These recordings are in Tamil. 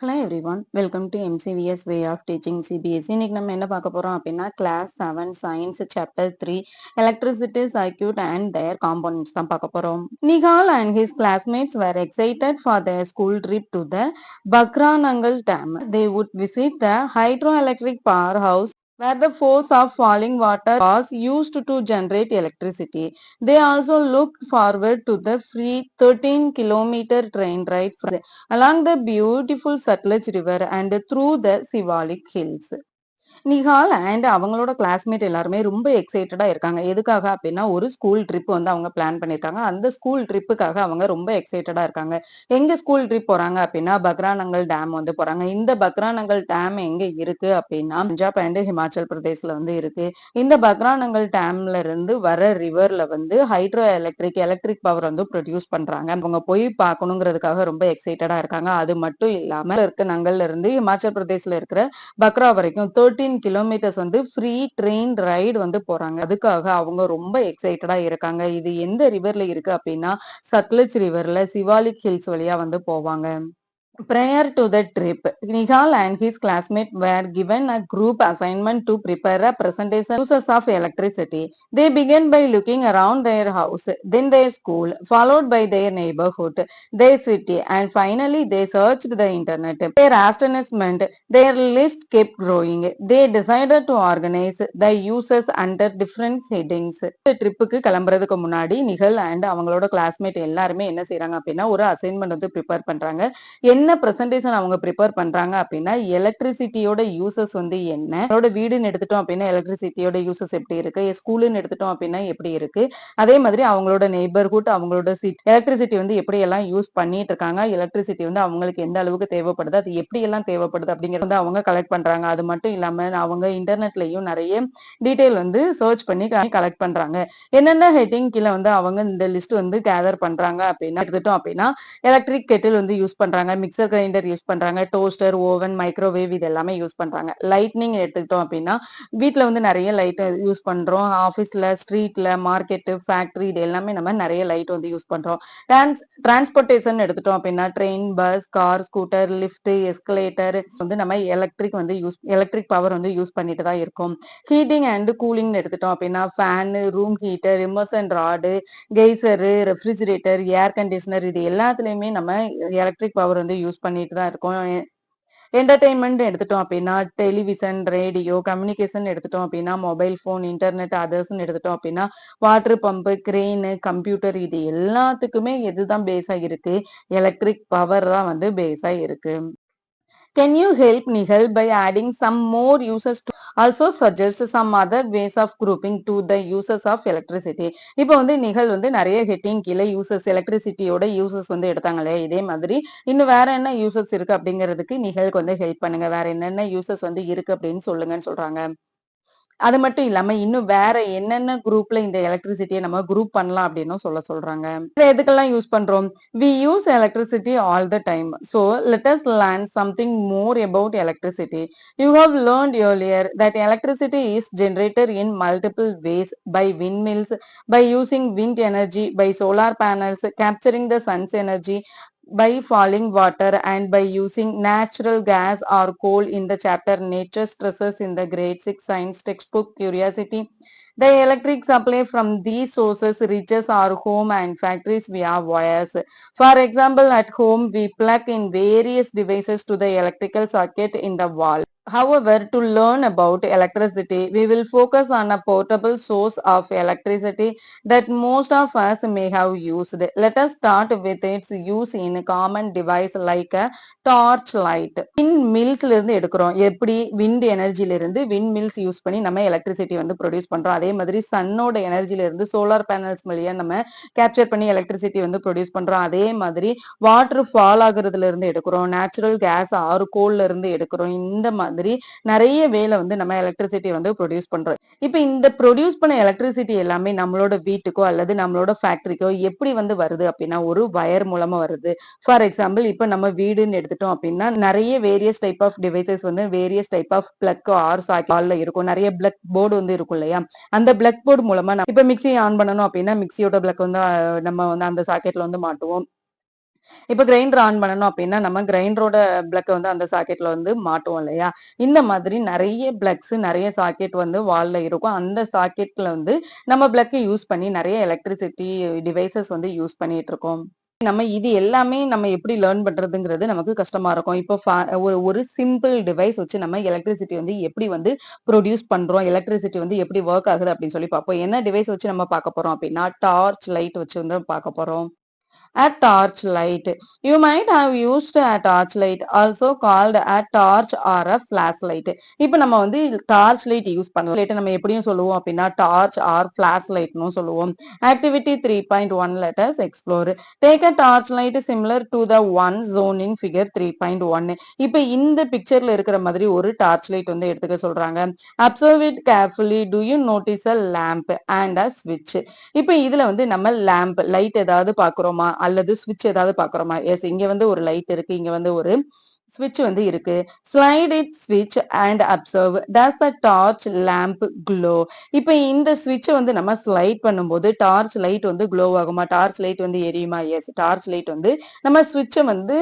Hello everyone welcome to MCVS way of teaching CBSE. இன்னைக்கு நம்ம என்ன பார்க்க போறோம் அப்படின்னா class 7 science chapter 3 electricity circuit and their components தான் பார்க்க போறோம். Nikhil and his classmates were excited for their school trip to the Bakranangal Dam. They would visit the hydroelectric powerhouse where the force of falling water was used to generate electricity. They also looked forward to the free 13-kilometer train ride along the beautiful Sutlej River and through the Sivalik Hills. Nihal and அவங்களோட கிளாஸ்மேட் எல்லாருமே ரொம்ப எக்ஸைட்டடா இருக்காங்க. எதுக்காக அப்படின்னா ஒரு ஸ்கூல் ட்ரிப் வந்து அவங்க பிளான் பண்ணிருக்காங்க. அந்த ஸ்கூல் ட்ரிப்புக்காக அவங்க ரொம்ப எக்ஸைட்டடா இருக்காங்க. எங்க ஸ்கூல் ட்ரிப் போறாங்க அப்படின்னா பக்ரானங்கல் டேம் வந்து போறாங்க. இந்த பக்ரானங்கல் டேம் எங்க இருக்கு அப்படின்னா பஞ்சாப் அண்ட் ஹிமாச்சல் பிரதேஷ்ல வந்து இருக்கு. இந்த பக்ரானங்கல் டேம்ல இருந்து வர ரிவர்ல வந்து ஹைட்ரோ எலக்ட்ரிக் பவர் வந்து ப்ரொடியூஸ் பண்றாங்க. அவங்க போய் பார்க்கணுங்கிறதுக்காக ரொம்ப எக்ஸைட்டடா இருக்காங்க. அது மட்டும் இல்லாம இருக்க நங்கல்ல இருந்து ஹிமாச்சல் பிரதேஷ்ல இருக்கிற பக்ரா வரைக்கும் 13 கிலோமீட்டர்ஸ் வந்து ஃப்ரீ ட்ரெயின் ரைடு வந்து போறாங்க. அதுக்காக அவங்க ரொம்ப எக்ஸைட்டடா இருக்காங்க. இது எந்த ரிவர்ல இருக்கு அப்படின்னா சட்லஜ் ரிவர்ல சிவாலிக் ஹில்ஸ் வழியா வந்து போவாங்க. Prior to the trip, Nihal and his classmates were given a group assignment to prepare a presentation on uses of electricity. They began by looking around their house, then their school, followed by their neighborhood, their city, and finally they searched the internet. Their astonishment, their list kept growing. They decided to organize the uses under different headings. ட்ரிப்புக்கு கிளம்புறதுக்கு முன்னாடி நிகழ் அண்ட் அவங்களோட கிளாஸ்மேட் எல்லாருமே என்ன செய்யறாங்க அப்படின்னா ஒரு அசைன்மெண்ட் வந்து ப்ரிப்பேர் பண்றாங்க. என்ன பிரசன்டேஷன் அவங்க ப்ரிப்பேர் பண்றாங்க அப்படின்னா எலக்ட்ரிசிட்டியோட யூசஸ் வந்து என்ன, அவரோட வீடுன்னு எடுத்துட்டோம் அப்படின்னா எலக்ட்ரிசிட்டியோட யூசஸ் எப்படி இருக்கு, ஸ்கூலுன்னு எடுத்துட்டோம் அப்படின்னா எப்படி இருக்கு, அதே மாதிரி அவங்களோட நெய்பர்ஹுட் அவங்களோட எலக்ட்ரிசிட்டி வந்து எப்படி எல்லாம் யூஸ் பண்ணிட்டு இருக்காங்க, எலக்ட்ரிசிட்டி வந்து அவங்களுக்கு எந்த அளவுக்கு தேவைப்படுது, அது எப்படி எல்லாம் தேவைப்படுது அப்படிங்கறது வந்து அவங்க கலெக்ட் பண்றாங்க. அது மட்டும் இல்லாம அவங்க இன்டர்நெட்லயும் நிறைய டீடைல் வந்து சர்ச் பண்ணி கலெக்ட் பண்றாங்க. என்னென்ன ஹெட்டிங் கீழே வந்து அவங்க இந்த லிஸ்ட் வந்து கேதர் பண்றாங்க அப்படின்னா எடுத்துட்டோம் அப்படின்னா எலக்ட்ரிக் கெட்டில் வந்து யூஸ் பண்றாங்க, மிக்சர் கிரைண்டர் யூஸ் பண்றாங்க, டோஸ்டர், ஓவன், மைக்ரோவேவ் இது எல்லாமே யூஸ் பண்றாங்க. லைட்னிங் எடுத்துக்கிட்டோம் அப்படின்னா வீட்டுல வந்து நிறைய லைட் யூஸ் பண்றோம். ஆபீஸ்ல, ஸ்ட்ரீட்ல, மார்க்கெட், ஃபேக்டரி இது எல்லாமே நம்ம நிறைய லைட் வந்து யூஸ் பண்றோம். டிரான்ஸ்போர்டேஷன் எடுத்துட்டோம் அப்படின்னா train, bus, car, scooter, lift, escalator வந்து நம்ம எலக்ட்ரிக் பவர் வந்து யூஸ் பண்ணிட்டு தான் இருக்கோம். ஹீட்டிங் அண்ட் கூலிங் எடுத்துட்டோம் அப்படின்னா fan, room heater, immersion rod, geyser, refrigerator, air conditioner இது எல்லாத்துலயுமே நம்ம எலக்ட்ரிக் பவர் வந்து யூஸ் பண்ணிட்டு தான் இருக்கோம். என்டர்டெயின்மெண்ட் எடுத்துட்டோம் அப்படின்னா டெலிவிஷன், ரேடியோ, கம்யூனிகேஷன் எடுத்துட்டோம் அப்படின்னா மொபைல் போன், இன்டர்நெட், அதர்ஸ் எடுத்துட்டோம் அப்படின்னா வாட்டர் பம்பு, கிரெயின், கம்ப்யூட்டர் இது எல்லாத்துக்குமே எதுதான் பேஸா இருக்கு, எலக்ட்ரிக் பவர் தான் வந்து பேஸா இருக்கு. Can you help Nihal by adding some more uses to also suggest some other ways of grouping to the uses of electricity? இப்போ வந்து நிகழ் வந்து நிறைய ஹெட்டிங் கீழே யூசஸ் எலக்ட்ரிசிட்டியோட யூசஸ் வந்து எடுத்தாங்களே, இதே மாதிரி இன்னும் வேற என்ன யூசஸ் இருக்கு அப்படிங்கிறதுக்கு நிகழ்க்கு வந்து ஹெல்ப் பண்ணுங்க. வேற என்னென்ன யூசஸ் வந்து இருக்கு அப்படின்னு சொல்லுங்கன்னு சொல்றாங்க. அது மட்டும் இல்லாம இன்னும் வேற என்னென்ன குரூப்ல இந்த எலக்ட்ரிசிட்டியை நம்ம குரூப் பண்ணலாம் அப்படின்னு சொல்றாங்க. இதை எதுக்கெல்லாம் யூஸ் பண்றோம்? We use electricity all the time. So let us learn something more about electricity. You have learned earlier that electricity is generated in multiple ways: by windmills, by using wind energy, by solar panels, capturing the sun's energy, by falling water, and by using natural gas or coal in the chapter Nature Stresses in the grade 6 science textbook Curiosity. The electric supply from these sources reaches our home and factories via wires. For example, at home we plug in various devices to the electrical circuit in the wall. However, to learn about electricity, we will focus on a portable source of electricity that most of us may have used. Let us start with its use in a common device like a torch light. Wind mills இருந்து எடுக்கிறோம். எப்படி wind எனர்ஜில இருந்து wind mills யூஸ் பண்ணி நம்ம எலக்ட்ரிசிட்டி வந்து ப்ரொடியூஸ் பண்றோம். அதே மாதிரி சன்னோட எனர்ஜில இருந்து சோலார் பேனல்ஸ் வழியா நம்ம கேப்சர் பண்ணி எலக்ட்ரிசிட்டி வந்து ப்ரொடியூஸ் பண்றோம். அதே மாதிரி வாட்டர் ஃபால் ஆகுறதுல இருந்து எடுக்கிறோம். நேச்சுரல் கேஸ் ஆறு கோல்ல இருந்து எடுக்கிறோம். இந்த மாதிரி நிறைய வேலை வந்து நம்ம எலக்ட்ரிசிட்டி வந்து ப்ரொடியூஸ் பண்றோம். இப்ப இந்த ப்ரொடியூஸ் பண்ண எலக்ட்ரிசிட்டி எல்லாமே நம்மளோட வீட்டுக்கோ அல்லது நம்மளோட ஃபேக்டரிக்கோ எப்படி வந்து வருது அப்படின்னா ஒரு வயர் மூலமா வருது. ஃபார் எக்ஸாம்பிள் இப்ப நம்ம வீடுன்னு எடுத்துட்டோம் அப்படின்னா நிறைய வேரியஸ் டைப் ஆஃப் டிவைசஸ் வந்து various type of plug or சாக்கெட்ல இருக்கும். நிறைய பிளக் போர்டு வந்து இருக்கும் இல்லையா, அந்த பிளக் போர்டு மூலமா இப்ப மிக்சி ஆன் பண்ணணும் அப்படின்னா மிக்சியோட பிளக் வந்து நம்ம வந்து அந்த சாக்கெட்ல வந்து மாட்டுவோம். இப்ப கிரைண்டர் ஆன் பண்ணணும் அப்படின்னா, நம்ம கிரைண்டரோட பிளக்க வந்து அந்த சாக்கெட்ல வந்து மாட்டுவோம் இல்லையா? இந்த மாதிரி நெறைய பிளக்ஸ், நெறைய சாக்கெட் வந்து வால்ல இருக்கும். அந்த சாக்கெட்ல வந்து நம்ம பிளக்க யூஸ் பண்ணி நெறைய எலக்ட்ரிசிட்டி டிவைஸஸ் வந்து யூஸ் பண்ணிட்டு இருக்கோம். நம்ம இது எல்லாமே நம்ம எப்படி லேர்ன் பண்றதுங்கிறது நமக்கு கஷ்டமா இருக்கும். இப்போ ஒரு ஒரு சிம்பிள் டிவைஸ் வச்சு நம்ம எலக்ட்ரிசிட்டி வந்து எப்படி வந்து ப்ரொடியூஸ் பண்றோம், எலக்ட்ரிசிட்டி வந்து எப்படி வொர்க் ஆகுது அப்படின்னு சொல்லி பார்ப்போம். என்ன டிவைஸ் வச்சு நம்ம பார்க்க போறோம் அப்படின்னா, டார்ச் லைட் வச்சு வந்து பார்க்க போறோம். A torchlight. You might have used a torchlight, also called a torch or a flashlight. இப்ப நம்ம வந்து டார்ச் லைட் யூஸ் பண்ணலாம். லைட் நம்ம எப்படியும் சொல்லுவோம் அப்படின்னா டார்ச் ஆர் ஃபிளாஷ் லைட்னு சொல்லுவோம். Activity 3.1 let us explore. Take a torch light similar to the one shown in figure 3.1. இப்ப இந்த பிக்சர்ல இருக்கிற மாதிரி ஒரு டார்ச் லைட் வந்து எடுத்துக்க சொல்றாங்க. Observe it carefully. Do you notice a lamp and a switch? இப்ப இதுல வந்து நம்ம லேம்ப் லைட் ஏதாவது பாக்குறோமா அல்லது ஸ்விட்ச் ஏதாவது பாக்குறோமா? எஸ், இங்க வந்து ஒரு லைட் இருக்கு. இங்க வந்து ஒரு ஸ்விட்ச் வந்து இருக்கு. ஸ்லைட் இட் ஸ்விட்ச் and observe does the torch lamp glow. இப்ப இந்த ஸ்விட்சை வந்து நம்ம ஸ்லைட் பண்ணும்போது டார்ச் லைட் வந்து க்ளோ ஆகுமா? டார்ச் லைட் வந்து எரியுமா? எஸ், டார்ச் லைட் வந்து நம்ம ஸ்விட்சை வந்து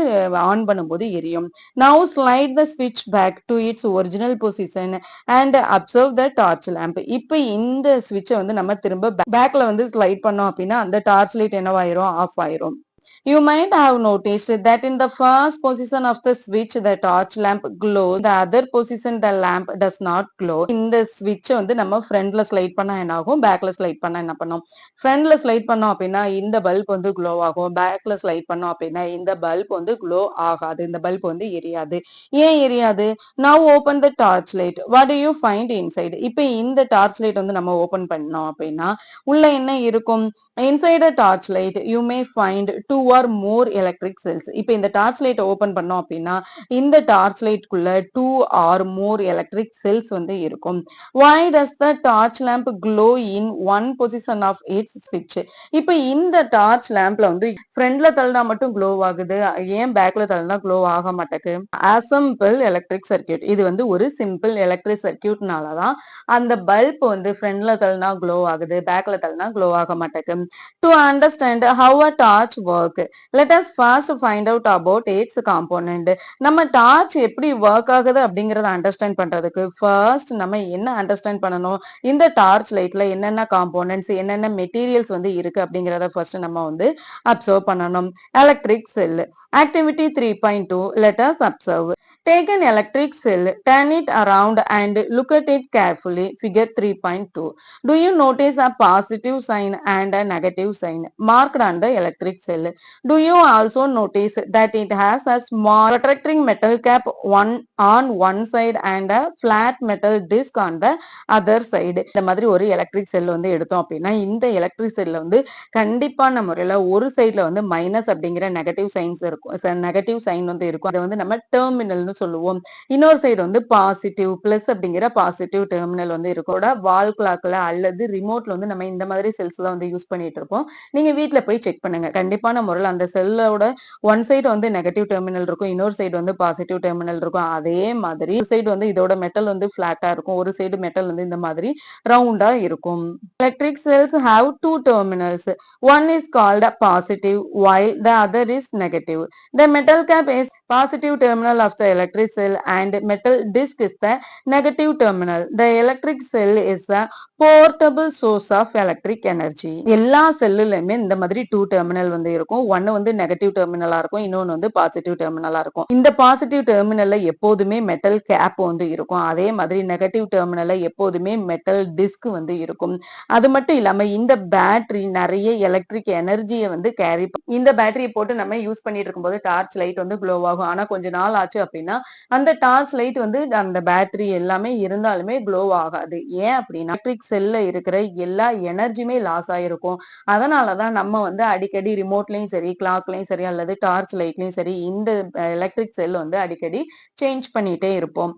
ஆன் பண்ணும்போது எரியும். நவ் ஸ்லைட் த ஸ்விட்ச் back to its original position and observe the torch lamp. இப்ப இந்த ஸ்விட்சை வந்து நம்ம திரும்ப பேக்ல வந்து ஸ்லைட் பண்ணோம் அப்படின்னா அந்த டார்ச் லைட் என்னவாயிரும்? ஆஃப் ஆயிரும். You might have noticed that in the first position of the switch, the torch lamp glows. The other position, the lamp does not glow. இந்த switch வந்து நம்ம ஃப்ரண்ட்ல ஸ்லைட் பண்ணா என்ன ஆகும்? பேக்ல ஸ்லைட் பண்ணா என்ன பண்ணும்? ஃப்ரண்ட்ல ஸ்லைட் பண்ணோம் அப்படின்னா இந்த பல்ப் வந்து க்ளோ ஆகும். பேக்ல ஸ்லைட் பண்ணோம் அப்படின்னா இந்த பல்ப் வந்து க்ளோ ஆகாது. இந்த பல்ப் வந்து எரியாது. ஏன் எரியாது? Now open the torch light. What do you find inside? இப்ப இந்த டார்ச் லைட் வந்து நம்ம ஓபன் பண்ணோம் அப்படின்னா உள்ள என்ன இருக்கும்? Inside a torchlight, you may find two or more electric cells. இப்ப இந்த டார்ச் லைட் ஓபன் பண்ணோம் அப்படின்னா இந்த torch லைட்குள்ள 2 or more electric cells வந்து இருக்கும். Why does the torch lamp glow in one position of its switch? இப்ப இந்த டார்ச் லேம்ப்ல வந்து ஃப்ரண்ட்ல தள்ளினா மட்டும் க்ளோ ஆகுது, ஏன் பேக்ல தள்ளினா க்ளோ ஆக மாட்டேங்குது? Assemble electric circuit. இது வந்து ஒரு சிம்பிள் எலக்ட்ரிக் சர்க்யூட்னால தான் அந்த பல்ப் வந்து ஃப்ரண்ட்ல தள்ளினா க்ளோ ஆகுது, பேக்ல தள்ளினா க்ளோ ஆக மாட்டேங்குது. To understand how a torch work, let us first find out about its component. நம்ம டார்ச் எப்படி ஒர்க் ஆகுது அப்படிங்கறத அண்டர்ஸ்டாண்ட் பண்றதுக்கு ஃபர்ஸ்ட் நம்ம என்ன அண்டர்ஸ்டாண்ட் பண்ணணும்? இந்த டார்ச் லைட்ல என்னென்ன காம்போனன்ட்ஸ், என்னென்ன மெட்டீரியல்ஸ் வந்து இருக்கு அப்படிங்கறத ஃபர்ஸ்ட் நம்ம வந்து அப்சர்வ் பண்ணணும். Electric cell. Activity 3.2 let us observe. Take an electric cell, turn it around and look at it carefully. Figure 3.2. Do you notice a positive sign and a negative sign marked on the electric cell? Do you also notice that it has a small protecting metal cap on one side and a flat metal disc on the other side? இந்த மாதிரி ஒரு எலக்ட்ரிக் செல் வந்து எடுத்தோம் அப்படின்னா இந்த எலக்ட்ரிக் செல்ல வந்து கண்டிப்பான முறையில ஒரு சைடுல வந்து மைனஸ் அப்படிங்கிற நெகட்டிவ் சைன்ஸ் இருக்கும், நெகட்டிவ் சைன் வந்து இருக்கும். அதை வந்து நம்ம டெர்மினல்னு சொல்லுவோம். இன்னொரு சைடு வந்து பாசிட்டிவ் பிளஸ் அப்படிங்கிற பாசிட்டிவ் டெர்மினல் வந்து இருக்கும். வால் கிளாக்ல அல்லது ரிமோட்ல வந்து நம்ம இந்த மாதிரி செல்ஸ் தான் வந்து யூஸ் பண்ணிட்டு இருப்போம். நீங்க வீட்ல போய் செக் பண்ணுங்க. கண்டிப்பான முறையில் அந்த செல்லோட ஒன் சைடு வந்து நெகட்டிவ் டெர்மினல் இருக்கும், இன்னொரு சைடு வந்து பாசிட்டிவ் டெர்மினல் இருக்கும். அதே மாதிரி ஒரு சைடு வந்து இதோட மெட்டல் வந்து பிளாட்டா இருக்கும், ஒரு சைடு மெட்டல் வந்து இந்த மாதிரி ரவுண்டா இருக்கும். Electric cells have two terminals. One is called a positive while the other is negative. The metal cap is positive terminal of the electric cell and metal disc is the negative terminal. The electric cell is a portable source of electric energy. எல்லா செல்லுலயுமே இந்த மாதிரி டூ டெர்மினல் வந்து இருக்கும். ஒன்னு வந்து நெகட்டிவ் டெர்மினலா இருக்கும், இன்னொன்னு வந்து பாசிட்டிவ் டெர்மினலா இருக்கும். இந்த பாசிட்டிவ் டெர்மினல்ல எப்போதுமே மெட்டல் கேப் வந்து இருக்கும். அதே மாதிரி நெகட்டிவ் டெர்மினல்ல எப்போதுமே மெட்டல் டிஸ்க் வந்து இருக்கும். அது மட்டும் இல்லாம இந்த பேட்டரி நிறைய எலக்ட்ரிக் எனர்ஜியை வந்து கேரி. இந்த பேட்டரியை போட்டு நம்ம யூஸ் பண்ணிட்டு இருக்கும்போது டார்ச் லைட் வந்து க்ளோ ஆகும். ஆனா கொஞ்ச நாள் ஆச்சு அப்படின்னா அந்த டார்ச் லைட் வந்து அந்த பேட்டரி எல்லாமே இருந்தாலுமே க்ளோ ஆகாது. ஏன் அப்படின்னா எலக்ட்ரிக் செல்ல இருக்கிற எல்லா எனர்ஜியுமே லாஸ் ஆயிருக்கும். அதனாலதான் நம்ம வந்து அடிக்கடி ரிமோட்லயும் சரி, கிளாக்லயும் சரி அல்லது டார்ச் லைட்லயும் சரி இந்த எலக்ட்ரிக் செல் வந்து அடிக்கடி சேஞ்ச் பண்ணிட்டே இருப்போம்.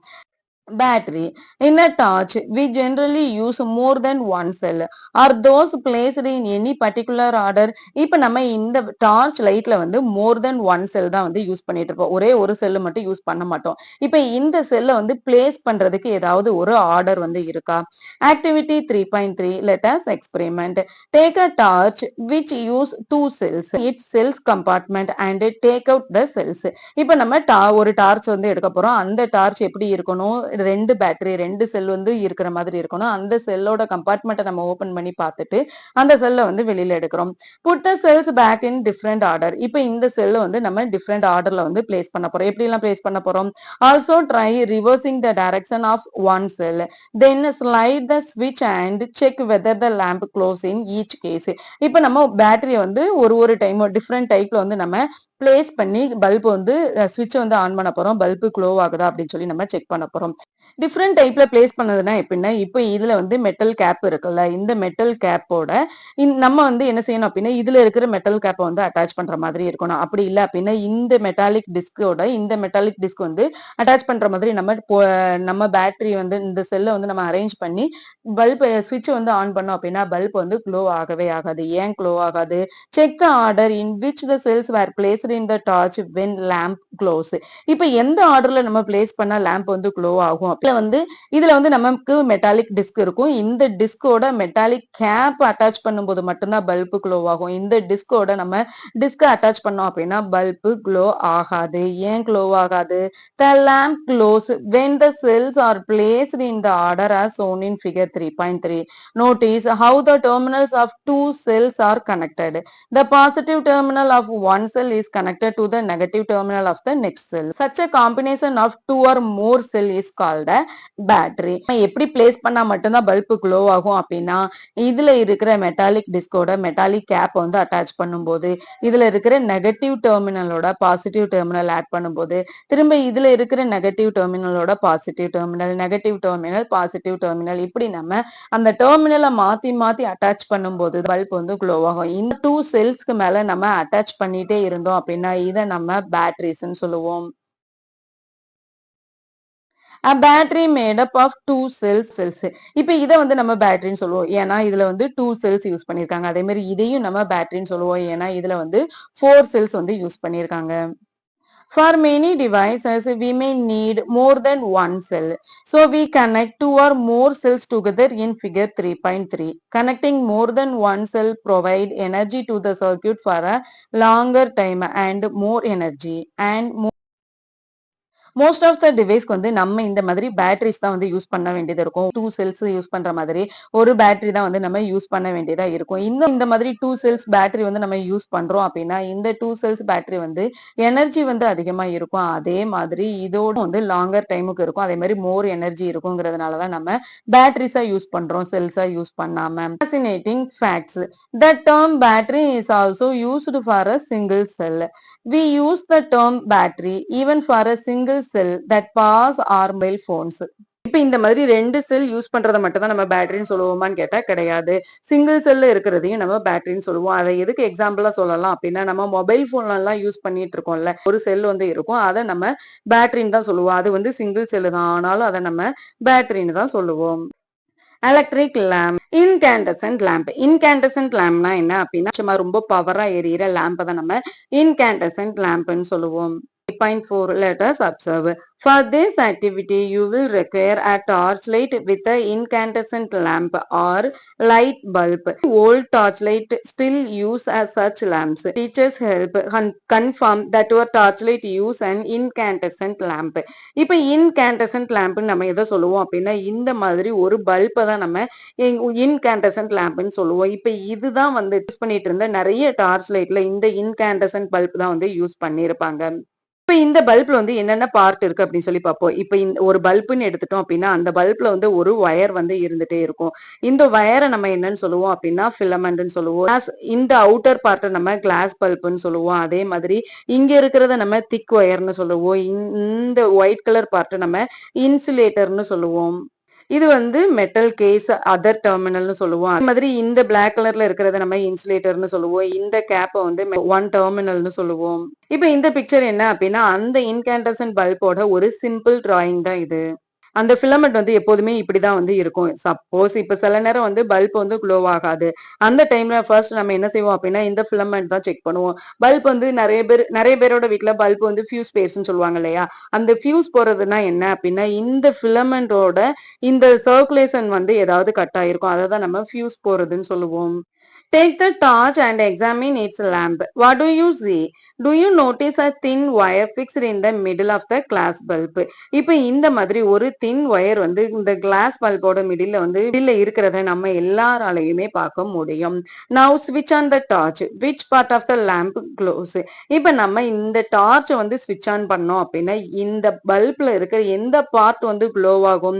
Battery. In a torch, we generally use more than one cell. Are those placed in any particular order? இப்ப நம்ம இந்த டார்ச் லைட்ல வந்து மோர் தென் ஒன் செல் தான் வந்து யூஸ் பண்ணிட்டு இருப்போம். ஒரே ஒரு செல்லு மட்டும் யூஸ் பண்ண மாட்டோம். இப்ப இந்த செல்ல வந்து பிளேஸ் பண்றதுக்கு ஏதாவது ஒரு ஆர்டர் வந்து இருக்கா? Activity 3.3 let us experiment. Take a torch which use two cells. Its cells compartment and take out the cells. இப்ப நம்ம ஒரு டார்ச் வந்து எடுக்க போறோம். அந்த டார்ச் எப்படி இருக்கணும்? 2 பேட்டரி 2 செல் வந்து இருக்கிற மாதிரி இருக்கணும். அந்த செல்லோட கம்பார்ட்மெண்ட்ட நம்ம ஓப்பன் பண்ணி பார்த்துட்டு, அந்த செல்ல வந்து வெளியில எடுக்கிறோம். Put the cells back in different order. இப்ப இந்த செல்ல வந்து நம்ம டிஃபரெண்ட் ஆர்டர்ல வந்து பிளேஸ் பண்ண போறோம். எப்படிலாம் பிளேஸ் பண்ண போறோம்? Also try reversing the direction of one cell. Then slide the ஸ்விட்ச் and check whether the lamp glows in each case. இப்ப நம்ம பேட்டரிய வந்து ஒரு டைம் டிஃபரெண்ட் டைப்ல வந்து நம்ம பிளேஸ் பண்ணி பல்ப் வந்து ஸ்விட்ச் வந்து ஆன் பண்ண போறோம். பல்ப் க்ளோ ஆகுதா அப்படின்னு சொல்லி நம்ம செக் பண்ண போறோம். டிஃபரெண்ட் டைப்ல பிளேஸ் பண்ணதுன்னா எப்படின்னா, இப்ப இதுல வந்து மெட்டல் கேப் இருக்குல்ல, இந்த மெட்டல் கேப்போட நம்ம வந்து என்ன செய்யணும் அப்படின்னா, இதுல இருக்கிற மெட்டல் கேப்ப வந்து அட்டாச் பண்ற மாதிரி இருக்கணும். அப்படி இல்ல அப்படின்னா, இந்த மெட்டாலிக் டிஸ்கோட இந்த மெட்டாலிக் டிஸ்க் வந்து அட்டாச் பண்ற மாதிரி நம்ம பேட்டரி வந்து இந்த செல்ல வந்து நம்ம அரேஞ்ச் பண்ணி பல்ப் ஸ்விட்ச் வந்து ஆன் பண்ணோம் அப்படின்னா, பல்ப் வந்து க்ளோ ஆகவே ஆகாது. ஏன் க்ளோ ஆகாது? Check the order in which the cells were placed in the torch when lamp glows. இப்ப எந்த ஆர்டர்ல நம்ம பிளேஸ் பண்ணா லேம்ப் வந்து க்ளோ ஆகும்? இதுல வந்து நமக்கு மெட்டாலிக் டிஸ்க் இருக்கும். இந்த டிஸ்கோட மெட்டாலிக் கேப் அட்டாச் பண்ணும்போது மட்டும்தான் பல்ப் க்ளோ ஆகும். இந்த டிஸ்கோட நம்ம டிஸ்க அட்டாச் பண்ணோம் அப்படின்னா பல்ப் க்ளோ ஆகாது. ஏன் க்ளோ ஆகாது? த lamp glows when the cells are placed in the order as shown in figure 3.3. Notice how the terminals of two cells are connected. The positive terminal of one cell is connected to the negative terminal of the next cell. Such a combination of two or more cell is called a battery. எப்படி பிளேஸ் பண்ணா மட்டும்தான் பல்ப் க்ளோ ஆகும் அப்படின்னா, இதுல இருக்கிற மெட்டாலிக் டிஸ்கோட மெட்டாலிக் கேப் வந்து அட்டாச் பண்ணும்போது, இதுல இருக்கிற நெகட்டிவ் டெர்மினலோட பாசிட்டிவ் டெர்மினல் ஆட் பண்ணும்போது, திரும்ப இதுல இருக்கிற நெகட்டிவ் டெர்மினலோட positive terminal, negative terminal, positive terminal இப்படி நம்ம அந்த டெர்மினல மாத்தி மாத்தி அட்டாச் பண்ணும்போது பல்ப் வந்து க்ளோ ஆகும். இந்த 2 செல்ஸ்க்கு மேல நம்ம அட்டாச் பண்ணிட்டே இருந்தோம் அப்படின்னா, இத நம்ம பேட்டரிஸ்ன்னு சொல்லுவோம். Battery made up of 2 cells. இப்ப இத வந்து நம்ம பேட்டரின்னு சொல்லுவோம். ஏன்னா இதுல வந்து 2 செல்ஸ் யூஸ் பண்ணியிருக்காங்க. அதே மாரி இதையும் நம்ம பேட்டரின்னு சொல்லுவோம். ஏன்னா இதுல வந்து 4 செல்ஸ் வந்து யூஸ் பண்ணியிருக்காங்க. For many devices, we may need more than one cell. So we connect two or more cells together in figure 3.3. Connecting more than one cell provide energy to the circuit for a longer time and more energy and most of the டிவைஸ்க்கு வந்து நம்ம இந்த மாதிரி பேட்டரிஸ் தான் வந்து யூஸ் பண்ண வேண்டியது இருக்கும். 2 செல்ஸ் யூஸ் பண்ற மாதிரி ஒரு பேட்டரி தான் வந்து நம்ம யூஸ் பண்ண வேண்டியதா இருக்கும். இந்த மாதிரி 2 செல்ஸ் பேட்டரி வந்து நம்ம யூஸ் பண்றோம் அப்படின்னா, இந்த 2 செல்ஸ் பேட்டரி வந்து எனர்ஜி வந்து அதிகமா இருக்கும். அதே மாதிரி இதோட வந்து லாங்கர் டைமுக்கு இருக்கும். அதே மாதிரி மோர் எனர்ஜி இருக்குங்கிறதுனால தான் நம்ம பேட்டரிஸா யூஸ் பண்றோம். செல்ஸா யூஸ் பண்ணாம. Fascinating facts. The term battery is also used for a single cell. We use the term battery even for a single cell that pass our mobile phones. இப்ப இந்த மாதிரி 2 செல் யூஸ் பண்றத மட்டும் தான் நம்ம பேட்டரின்னு சொல்லுவோமான்னு கேட்டா கிடையாது. சிங்கிள் செல்ல இருக்கிறதையும் நம்ம பேட்டரின்னு சொல்லுவோம். அதை எதுக்கு எக்ஸாம்பிளா சொல்லலாம் அப்படின்னா, நம்ம மொபைல் போன்ல எல்லாம் யூஸ் பண்ணிட்டு இருக்கோம்ல. ஒரு செல் வந்து இருக்கும். அதை நம்ம பேட்டரின்னு தான் சொல்லுவோம். அது வந்து சிங்கிள் செல் தான். ஆனாலும் அதை நம்ம பேட்டரின்னு தான் சொல்லுவோம். Electric lamp incandescent lamp incandescent லேம்ப்னா என்ன அப்படின்னா சும்மா ரொம்ப பவரா எரியிற லேம்பை தான் நம்ம இன்கேண்டசன்ட் லேம்ப்னு சொல்லுவோம். 3.4 Let us observe. For this activity, you will require a torchlight with an incandescent lamp or light bulb. Old torchlight still use as such lamps. Teachers help confirm that your torchlight use an incandescent lamp. இப்ப incandescent lamp நம்ம எதை சொல்லுவோம் அப்படின்னா இந்த மாதிரி ஒரு பல்பை தான் நம்ம இன்கேண்டசன்ட் லேம்ப்னு சொல்லுவோம். இப்ப இதுதான் வந்து யூஸ் பண்ணிட்டு இருந்த நிறைய டார்ச் லைட்ல இந்த இன்கேண்டசன்ட் பல்ப் தான் வந்து யூஸ் பண்ணியிருப்பாங்க. இப்ப இந்த பல்ப்ல வந்து என்னென்ன பார்ட் இருக்கு அப்படின்னு சொல்லி பார்ப்போம். இப்ப இந்த ஒரு பல்புன்னு எடுத்துட்டோம் அப்படின்னா அந்த பல்ப்ல வந்து ஒரு வயர் வந்து இருந்துட்டே இருக்கும். இந்த வயரை நம்ம என்னன்னு சொல்லுவோம் அப்படின்னா ஃபிலமெண்ட்னு சொல்லுவோம். இந்த அவுட்டர் பார்ட்டை நம்ம கிளாஸ் பல்ப்னு சொல்லுவோம். அதே மாதிரி இங்க இருக்கிறத நம்ம திக் ஒயர்னு சொல்லுவோம். இந்த ஒயிட் கலர் பார்ட்டை நம்ம இன்சுலேட்டர்னு சொல்லுவோம். இது வந்து மெட்டல் கேஸ் அதர் டெர்மினல்னு சொல்லுவோம். அதே மாதிரி இந்த பிளாக் கலர்ல இருக்கிறத நம்ம இன்சுலேட்டர்னு சொல்லுவோம். இந்த கேப்பை வந்து ஒன் டெர்மினல்னு சொல்லுவோம். இப்ப இந்த பிக்சர் என்ன அப்படின்னா அந்த இன்கேண்டசன்ட் பல்போட ஒரு சிம்பிள் டிராயிங் தான் இது. அந்த ஃபிலமெண்ட் வந்து எப்போதுமே இப்படிதான் வந்து இருக்கும். சப்போஸ் இப்ப சில நேரம் வந்து பல்ப் வந்து க்ளோ ஆகாது. அந்த டைம்ல ஃபர்ஸ்ட் நம்ம என்ன செய்வோம் அப்படின்னா, இந்த ஃபிலமெண்ட் தான் செக் பண்ணுவோம். பல்ப் வந்து நெறைய பேரோட வீட்ல பல்ப் வந்து ஃபியூஸ் பேர்ஸ்ன்னு சொல்லுவாங்க இல்லையா? அந்த ஃபியூஸ் போறதுன்னா என்ன அப்படின்னா, இந்த ஃபிலமெண்டோட இந்த சர்க்குலேஷன் வந்து ஏதாவது கட் ஆயிருக்கும். அததான் நம்ம ஃபியூஸ் போறதுன்னு சொல்லுவோம். Take the torch and examine its lamp. What do you see? Do you notice a thin wire fixed in the middle of the glass bulb? இப்ப இந்த மாதிரி ஒரு thin wire வந்து இந்த glass bulbோட மிடில்ல இருக்கிறத நம்ம எல்லாராலையுமே பார்க்க முடியும். Now switch on the torch. Which part of the lamp glows? இப்ப நம்ம இந்த டார்ச் வந்து switch on பண்ணோம் அப்படின்னா இந்த பல்ப்ல இருக்கிற எந்த பார்ட் வந்து glow ஆகும்?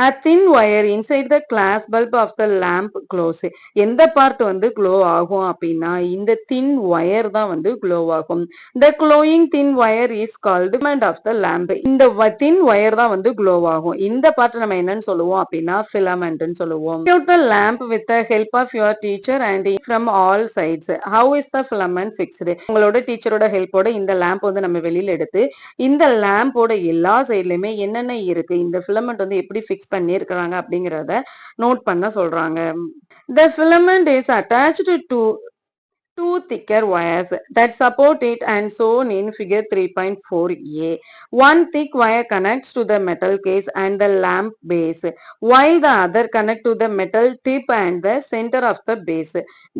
A thin wire inside the glass bulb of the lamp glows. எந்த பார்ட் வந்து க்ளோ ஆகும் அப்படின்னா இந்த தின் ஒயர் தான் வந்து க்ளோ ஆகும். The glowing thin wire is called filament of the lamp. இந்த தின் ஒயர் தான் வந்து க்ளோ ஆகும். இந்த பார்ட் நம்ம என்னன்னு சொல்லுவோம் அப்படின்னா filamentன்னு சொல்லுவோம். Out the lamp with the help of your teacher and from all sides. How is the filament fixed? உங்களோட டீச்சரோட ஹெல்ப்போட இந்த லேம்ப் வந்து நம்ம வெளியில எடுத்து இந்த லேம்போட எல்லா சைட்லயுமே என்னென்ன இருக்கு, இந்த filament வந்து எப்படி ஃபிக்ஸ் பண்ணியிருக்கிறாங்க அப்படிங்கிறத நோட் பண்ண சொல்றாங்க. The filament is attached to two thicker wires that support it and shown in figure 3.4a. One thick wire connects to the metal case and the lamp base, while the other connect to the metal tip and the center of the base.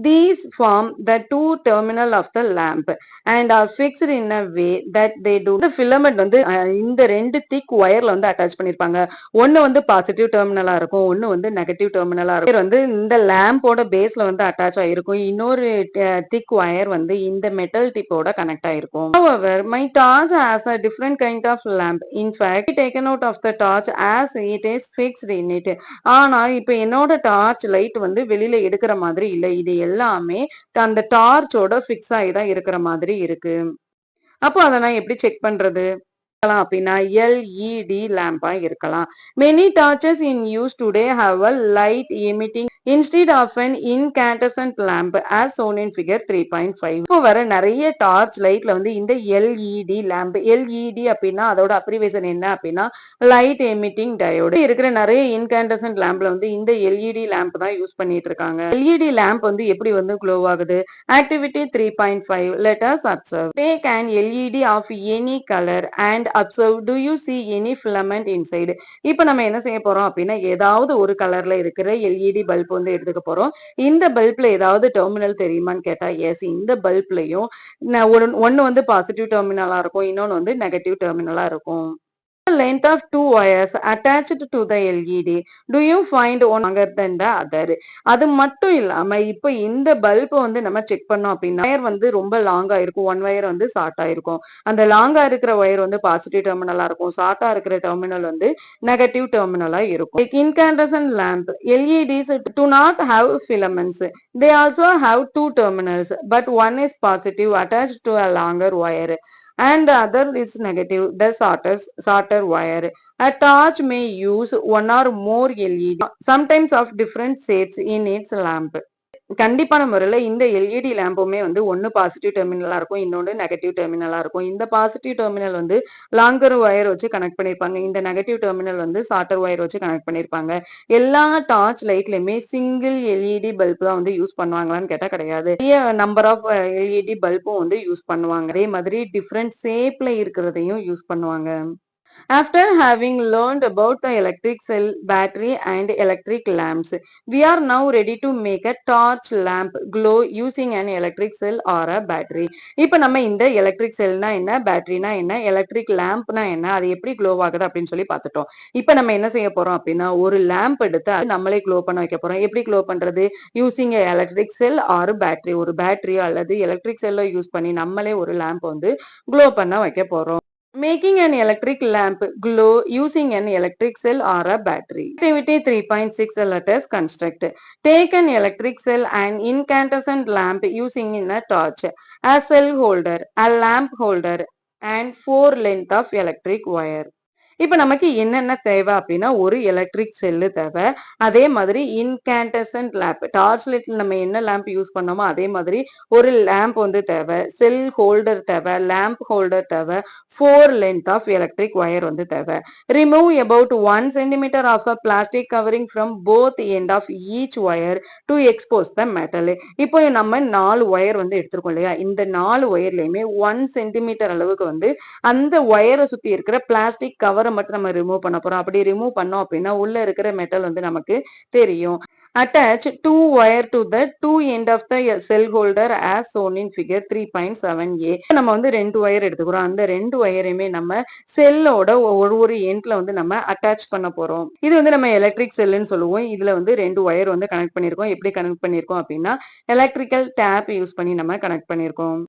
These form the two terminal of the lamp and are fixed in a way that they do. The filament வந்து இந்த ரெண்டு thick wireல வந்து அட்டாச் பண்ணிருப்பாங்க. ஒன்னு வந்து பாசிட்டிவ் டெர்மினலா இருக்கும், ஒன்னு வந்து நெகட்டிவ் டெர்மினலா இருக்கும். வந்து இந்த லேம்போட பேஸ்ல வந்து அட்டாச் ஆயிருக்கும். இன்னொரு thick wire வந்து இந்த metal tip ஓட connect ஆயிருக்கும். However, my torch has a different kind of lamp. In fact, taken out of the torch as it is fixed in it. ஆனா இப்ப என்னோட டார்ச் லைட் வந்து வெளியில எடுக்கிற மாதிரி இல்ல. இது எல்லாமே அந்த டார்ச்சோட ஃபிக்ஸ் ஆகி தான் இருக்கிற மாதிரி இருக்கு. அப்போ அதை நான் எப்படி செக் பண்றது அப்படின்னா எல்இடி லேம்பா இருக்கலாம். Many torches in use today have a light emitting instead of an incandescent lamp as shown in figure 3.5. இப்போ வர நிறைய டார்ச் லைட்ல வந்து இந்த எல்இடி லேம்ப், எல்இடி அப்படின்னா அதோட அப்ரிவேஷன் என்ன அப்படின்னா லைட் எமிட்டிங் டயோடு. இருக்கிற நிறைய இன்கேண்டசன்ட் லேம்ப்ல வந்து இந்த எல்இடி லேம்ப் தான் யூஸ் பண்ணிட்டு இருக்காங்க. எல்இடி லேம்ப் வந்து எப்படி வந்து க்ளோ ஆகுது? Activity 3.5. Let us observe. Take an LED of any color and observe. Do you see any filament inside? இப்போ நம்ம என்ன செய்ய போறோம் அப்படின்னா ஏதாவது ஒரு கலர்ல இருக்கிற எல்இடி பல்ப் வந்து எடுத்துக்க போறோம். இந்த பல்ப்ல ஏதாவது டெர்மினல் தெரியுமான்னு கேட்டா எஸ், இந்த பல்ப்லயும் ஒன்னு வந்து பாசிட்டிவ் டெர்மினலா இருக்கும், இன்னொன்னு வந்து நெகட்டிவ் டெர்மினலா இருக்கும். Length of two wires attached to the LED. Do you find one longer than the other? அது மட்டும் இல்லாம இப்ப இந்த பல்ப் வந்து நம்ம செக் பண்ணோம் அப்படின்னா வயர் வந்து ரொம்ப லாங்கா இருக்கும், ஒன் வயர் வந்து ஷார்ட்டா இருக்கும். அந்த லாங்கா இருக்கிற வயர் வந்து பாசிட்டிவ் டெர்மினலா இருக்கும், ஷார்ட்டா இருக்கிற டெர்மினல் வந்து நெகட்டிவ் டெர்மினலா இருக்கும். Like incandescent lamp, LEDs do not have filaments. They also have two terminals, but one is positive attached to a longer wire and the other is negative, the shorter wire. A torch may use one or more LED, sometimes of different shapes in its lamp. கண்டிப்பான முறையில இந்த எல்இடி லேம்புமே வந்து ஒன்னு பாசிட்டிவ் டெர்மினலா இருக்கும், இன்னொன்னு நெகட்டிவ் டெர்மினலா இருக்கும். இந்த பாசிட்டிவ் டெர்மினல் வந்து லாங்கர் ஒயர் வச்சு கனெக்ட் பண்ணிருப்பாங்க, இந்த நெகட்டிவ் டெர்மினல் வந்து ஷார்ட்டர் ஒயர் வச்சு கனெக்ட் பண்ணிருப்பாங்க. எல்லா டார்ச் லைட்லயுமே சிங்கிள் எல்இடி பல்ப் தான் வந்து யூஸ் பண்ணுவாங்களான்னு கேட்டா கிடையாது. நிறைய நம்பர் ஆஃப் எல்இடி பல்பும் வந்து யூஸ் பண்ணுவாங்க. அதே மாதிரி டிஃப்ரெண்ட் ஷேப்ல இருக்கிறதையும் யூஸ் பண்ணுவாங்க. After having learned about the electric cell, battery and electric lamps, we are now ready to make a torch lamp glow using an electric cell or a battery. இப்ப நம்ம இந்த எலக்ட்ரிக் செல்னா என்ன, பேட்டரினா என்ன, எலக்ட்ரிக் லேம்ப்னா என்ன, அது எப்படி க்ளோ ஆகுது அப்படின்னு சொல்லி பார்த்துட்டோம். இப்ப நம்ம என்ன செய்ய போறோம் அப்படின்னா ஒரு லேம்ப் எடுத்து அது நம்மளே க்ளோ பண்ண வைக்க போறோம். எப்படி க்ளோ பண்றது? யூசிங் எலக்ட்ரிக் செல் ஆர் பேட்டரி, ஒரு பேட்டரியோ அல்லது எலக்ட்ரிக் செல்லோ யூஸ் பண்ணி நம்மளே ஒரு லேம்ப் வந்து க்ளோ பண்ண வைக்க போறோம். Making an electric lamp glow using an electric cell or a battery. Activity 3.6. Let us construct. Take an electric cell and incandescent lamp using in a torch, a cell holder, a lamp holder, and 4 length of electric wire. இப்ப நமக்கு என்னென்ன தேவை அப்படின்னா, ஒரு எலக்ட்ரிக் செல்லு தேவை. அதே மாதிரி இன்கேண்டசன்ட் லேம்ப். டார்ச் லைட்ல நம்ம என்ன லேம்ப் யூஸ் பண்ணோமோ, அதே மாதிரி ஒரு லேம்ப் வந்து தேவை. செல் ஹோல்டர் தேவை. லேம்ப் ஹோல்டர் தேவை. 4 லென்த் ஆஃப் எலக்ட்ரிக் ஒயர் வந்து தேவை. Remove about 1 centimetre of a plastic covering from both end of each wire to expose the metal. இப்போ நம்ம 4 ஒயர் வந்து எடுத்திருக்கோம் இல்லையா? இந்த 4 ஒயர்லயுமே 1 சென்டிமீட்டர் அளவுக்கு வந்து அந்த ஒயரை சுத்தி இருக்கிற பிளாஸ்டிக் கவர் மட்டும் நம்ம ரிமூவ் பண்ண போறோம். அப்படி ரிமூவ் பண்ணோம் அப்படின்னா உள்ள இருக்கிற மெட்டல் வந்து நமக்கு தெரியும். Attach two wire to the two end of the cell holder as shown in figure 3.7a. நம்ம வந்து 2 ஒயர் எடுத்துக்கிறோம். அந்த 2 ஒயரையுமே நம்ம செல்லோட ஒரு எண்ட்ல வந்து நம்ம அட்டாச் பண்ண போறோம். இது வந்து நம்ம எலக்ட்ரிக் செல்லுன்னு சொல்லுவோம். இதுல வந்து 2 ஒயர் வந்து கனெக்ட் பண்ணிருக்கோம். எப்படி கனெக்ட் பண்ணிருக்கோம் அப்படின்னா எலக்ட்ரிக்கல் டேப் யூஸ் பண்ணி நம்ம கனெக்ட் பண்ணிருக்கோம்.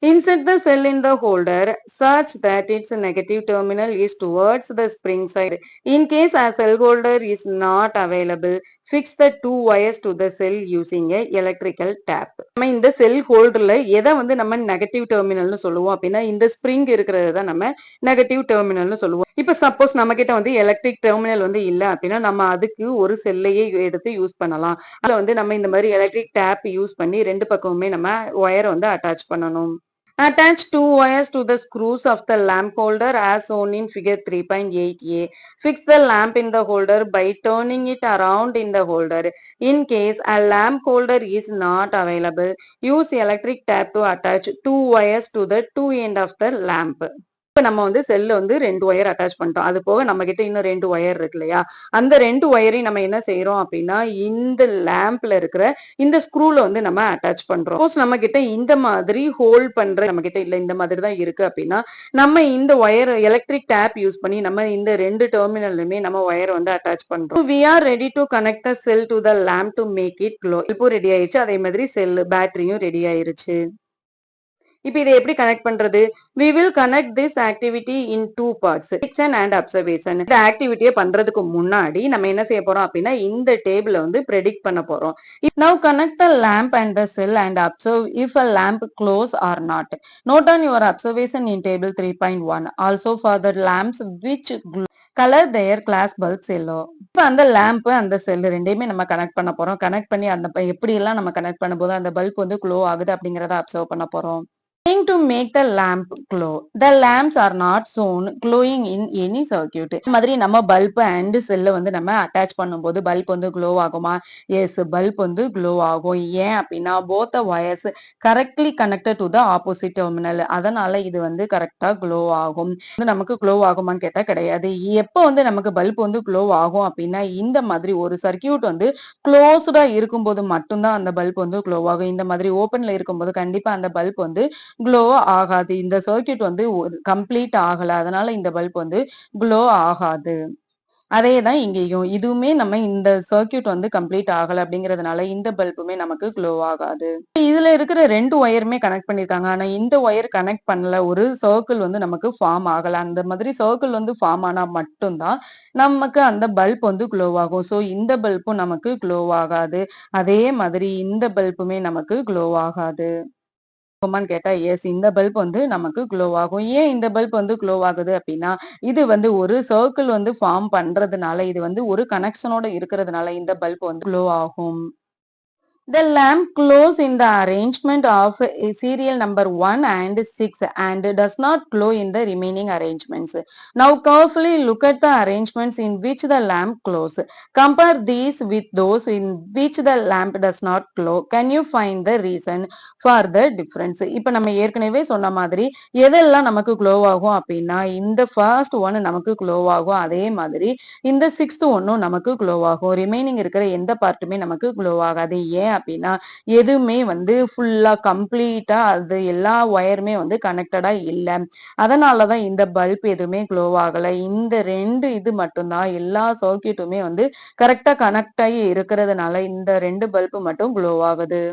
Insert the cell in the holder such that its negative terminal is towards the spring side. In case a cell holder is not available, fix the two wires to the cell using a electrical tap. நம்ம இந்த செல் ஹோல்டர்ல எதை வந்து நம்ம நெகட்டிவ் டெர்மினல்னு சொல்லுவோம் அப்படின்னா இந்த ஸ்ப்ரிங் இருக்கிறது தான் நம்ம நெகட்டிவ் டெர்மினல்னு சொல்லுவோம். இப்ப சப்போஸ் நம்ம கிட்ட வந்து எலக்ட்ரிக் டெர்மினல் வந்து இல்ல அப்படின்னா நம்ம அதுக்கு ஒரு செல்லையே எடுத்து யூஸ் பண்ணலாம். அதுல வந்து நம்ம இந்த மாதிரி எலக்ட்ரிக் டேப் யூஸ் பண்ணி ரெண்டு பக்கமுமே நம்ம ஒயரை வந்து அட்டாச் பண்ணணும். Attach two wires to the screws of the lamp holder as shown in figure 3.8a. Fix the lamp in the holder by turning it around in the holder. In case a lamp holder is not available, use electric tap to attach two wires to the two end of the lamp. இப்ப நம்ம வந்து செல்ல வந்து 2 ஒயர் அட்டாச் பண்ணிட்டோம். அது போக நம்ம கிட்ட இன்னும் 2 ஒயர் இருக்கு இல்லையா? அந்த 2 ஒயரையும் நம்ம என்ன செய்றோம் அப்படின்னா, இந்த லேம்ப்ல இருக்கிற இந்த ஸ்க்ரூல வந்து நம்ம அட்டாச் பண்றோம். சப்போஸ் நம்ம கிட்ட இந்த மாதிரி ஹோல்ட் பண்ற நம்ம கிட்ட இல்ல இந்த மாதிரி தான் இருக்கு அப்படின்னா, நம்ம இந்த ஒயர் எலக்ட்ரிக் டேப் யூஸ் பண்ணி நம்ம இந்த 2 டெர்மினல்லுமே நம்ம ஒயர் வந்து அட்டாச் பண்றோம். We are ready to connect the cell to the lamp to make it glow. இப்போ ரெடி ஆயிருச்சு. அதே மாதிரி செல் பேட்டரியும் ரெடி ஆயிருச்சு. இப்ப இதை எப்படி கனெக்ட் பண்றது? We will connect this activity in two parts, prediction and observation. இந்த ஆக்டிவிட்டியை பண்றதுக்கு முன்னாடி நம்ம என்ன செய்ய போறோம் அப்படின்னா இந்த டேபிள வந்து predict பண்ண போறோம். Now connect the lamp and the cell and observe if a lamp close or not. Note on your observation in table 3.1. Also for the lamps which color their glass bulbs yellow. இப்ப அந்த லேம்ப் அந்த செல் ரெண்டையுமே நம்ம கனெக்ட் பண்ண போறோம். கனெக்ட் பண்ணி அந்த எப்படி எல்லாம் நம்ம கனெக்ட் பண்ணும்போது அந்த பல்ப் வந்து க்ளோ ஆகுது அப்படிங்கறத அப்சர்வ் பண்ண போறோம். To make the lamp glow. The lamps are not shown glowing in any circuit. மாதிரி நம்ம பல்ப் அண்ட் செல்ல வந்து நம்ம அட்டாச் பண்ணும்போது பல்ப் வந்து க்ளோ ஆகுமா? எஸ், பல்ப் வந்து க்ளோ ஆகும். ஏன் அப்படின்னா both the wires correctly connected to the opposite terminal. அதனால இது வந்து கரெக்டா க்ளோ ஆகும். நமக்கு க்ளோ ஆகுமான்னு கேட்டா கிடையாது. எப்போ வந்து நமக்கு பல்ப் வந்து க்ளோ ஆகும் அப்படின்னா இந்த மாதிரி ஒரு சர்க்கியூட் வந்து க்ளோஸ்டா இருக்கும்போது மட்டும்தான் அந்த பல்ப் வந்து க்ளோ ஆகும். இந்த மாதிரி ஓப்பன்ல இருக்கும்போது கண்டிப்பா அந்த பல்ப் வந்து க்ளோ ஆகாது. இந்த சர்க்யூட் வந்து கம்ப்ளீட் ஆகல. அதனால இந்த பல்ப் வந்து க்ளோ ஆகாது. அதேதான் இங்கேயும். இதுவுமே நம்ம இந்த சர்க்யூட் வந்து கம்ப்ளீட் ஆகல அப்படிங்கிறதுனால இந்த பல்புமே நமக்கு க்ளோ ஆகாது. இதுல இருக்கிற 2 ஒயருமே கனெக்ட் பண்ணிருக்காங்க. ஆனா இந்த ஒயர் கனெக்ட் பண்ணல. ஒரு சர்க்கிள் வந்து நமக்கு ஃபார்ம் ஆகல. அந்த மாதிரி சர்க்கிள் வந்து ஃபார்ம் ஆனா மட்டும்தான் நமக்கு அந்த பல்ப் வந்து க்ளோ ஆகும். சோ இந்த பல்பும் நமக்கு க்ளோ ஆகாது. அதே மாதிரி இந்த பல்புமே நமக்கு க்ளோ ஆகாது. ஆகுமான்னு கேட்டா எஸ், இந்த பல்ப் வந்து நமக்கு க்ளோ ஆகும். ஏன் இந்த பல்ப் வந்து க்ளோ ஆகுது அப்படின்னா இது வந்து ஒரு சர்க்கிள் வந்து ஃபார்ம் பண்றதுனால இது வந்து ஒரு கனெக்ஷனோட இருக்கிறதுனால இந்த பல்ப் வந்து க்ளோ ஆகும். The lamp glows in the arrangement of serial number 1 and 6 and does not glow in the remaining arrangements. Now carefully look at the arrangements in which the lamp glows. Compare these with those in which the lamp does not glow. Can you find the reason for the difference? இப்ப நம்ம ஏற்கனவே சொன்ன மாதிரி எதெல்லாம் நமக்கு glow ஆகும் அப்படின்னா இந்த first one நமக்கு glow ஆகும். அதே மாதிரி இந்த 6th ஒன்னும் நமக்கு glow ஆகும். ரிமைனிங் இருக்கிற எந்த பார்ட்டுமே நமக்கு glow ஆகாது. ஏன் அப்படின்னா எதுவுமே வந்து ஃபுல்லா கம்ப்ளீட்டா அது எல்லா ஒயருமே வந்து கனெக்டடா இல்ல. அதனாலதான் இந்த பல்ப் எதுவுமே க்ளோ ஆகல. இந்த 2 இது மட்டும்தான் எல்லா சர்க்யூட்டுமே வந்து கரெக்டா கனெக்ட் ஆகி இருக்கிறதுனால இந்த 2 பல்ப் மட்டும் க்ளோ ஆகுது.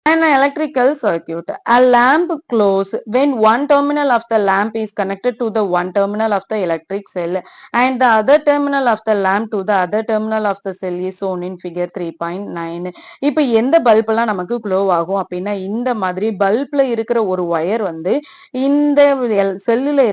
An electrical circuit. A lamp glows when one terminal of the lamp is connected to the one terminal of the electric cell and the other terminal of the lamp to the other terminal of the cell is shown in figure 3.9. இப்ப எந்த பல்பெல்லாம் நமக்கு க்ளோ ஆகும் அப்படின்னா இந்த மாதிரி பல்ப்ல இருக்கிற ஒரு ஒயர் வந்து இந்த செல்லுல